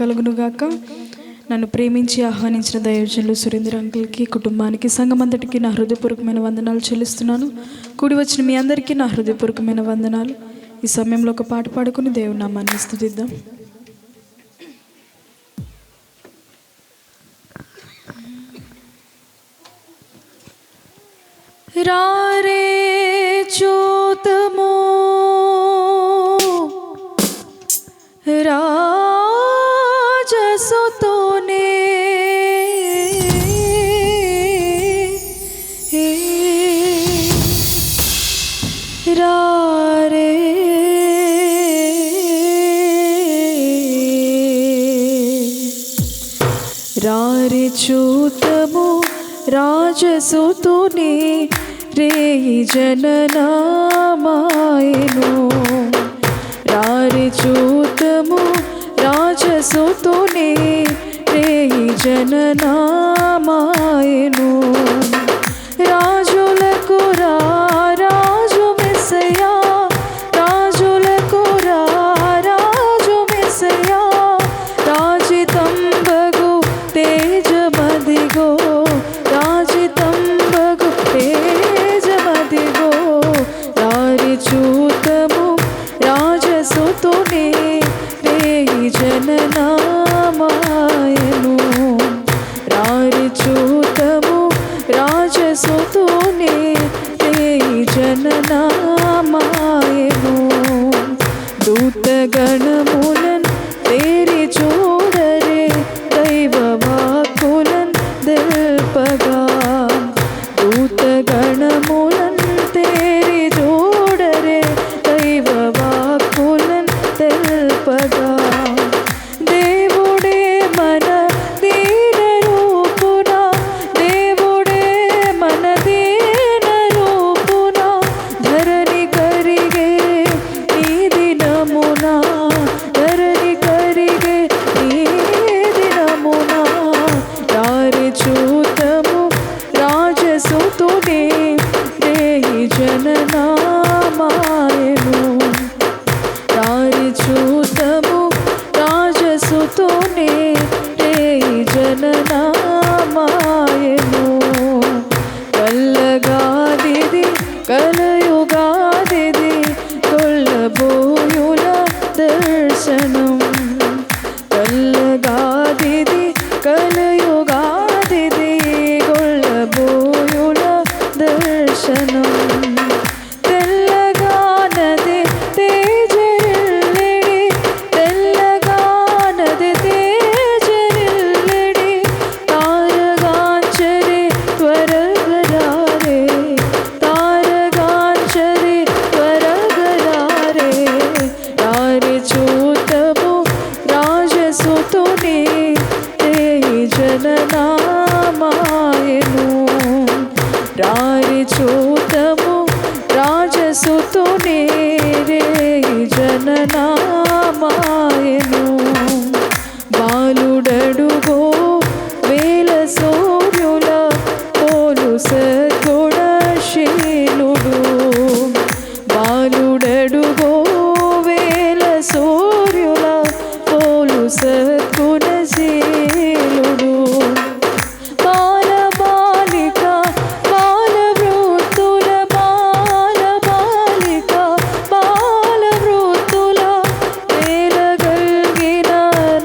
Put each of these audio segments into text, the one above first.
కలుగునుగాక. నన్ను ప్రేమించి ఆహ్వానించిన దైవజనులు సురేంద్ర అంకుల్కి, కుటుంబానికి, సంఘమంతటికి నా హృదయపూర్వకమైన వందనాలు చెల్లిస్తున్నాను. కూడి వచ్చిన మీ అందరికీ నా హృదయపూర్వకమైన వందనాలు. ఈ సమయంలో ఒక పాట పాడుకుని దేవుని నామాన్ని స్తుతిద్దాం. రారే చూతమో రాజసుతోనే రారే రారే చూతము రాజసుతోనే రేయి జననామాయను. రారే చూతము రాజసుతోనే రేయి జననామాయను. రాజులకు రాజు మెస్సయా, రాజులకు రాజు మెస్సయా, రాజితంబగు తేజమదిగో, రాజితంబగు తేజమదిగో. రారి చూతము రాజసుతోనే రేయి జననామాయను. రారి చూతము రాజసుతోనే రేయి జననామాయను. దూతగణములన్ తేరి చూడరే దైవ వాక్కులన్ దెల్పగా, దూతగణములన్ తేరి చూడరే దైవ వాక్కులన్ తెల్పగా. దేవుడే మన దీన రూపున, దేవుడే మన దీన రూపున, ధరణి కరిగే ఈ దినమున, ధరణి కరిగే ఈ దినమున. రారి చూతము రాజసుతోనే రేయి జననామాయను. రారి చూతము రాజసుతోనే రేయి జననామాయను. కల్లగాదిది కలయుగాదిది కొల్లబోయుల దర్శనం. కల్లగాదిది కలయుగాదిది కొల్లబోయుల దర్శనం. తెల్లగానది తేజరిల్లెడి, తెల్లగానది తేజరిల్లెడి, తారగాంచరి త్వరగరారే, తారగాంచరి త్వరగరారే. రారి చూతము రాజసుతోనే రేయి జననామాయను. రారి చూతము రాజసుతోనే రేయి జననామాయను. బాలుడడుగో వేల సూర్యుల పోలు సద్గుణశీలుడు, బాలుడడుగో వేల సూర్యుల పోలు సద్గుణశీలుడు. బాలబాలిక బాలవృద్ధుల, బాలబాలిక బాలవృద్ధుల నేలగల్గిన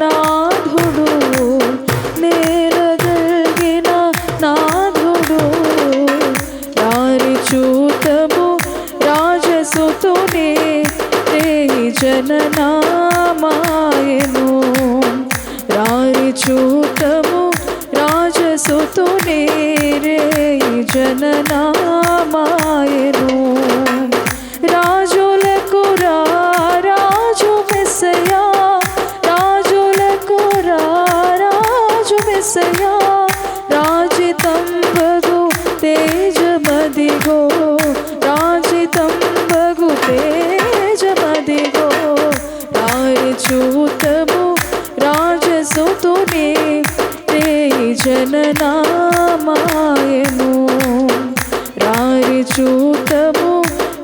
నాథుడు, నేలగల్గిన నాథుడు. రారి చూతము రాజసుతోనే రేయి జననామాయను. రారి చూతము రాజసుతోనే రేయి జననామాయను. రాజులకు రాజు మెస్సయా, రాజులకు రాజు మెస్సయా, రాజితంబగు తేజమదిగో, రాజితంబగు తేజమదిగో. రారి చూతము రాజసుతోనే రేయి జననామాయను. రారి చూతము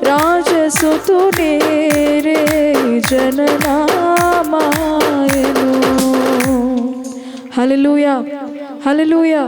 రాజసుతోనే రేయి జననామాయను. హల్లెలూయా, హల్లెలూయా.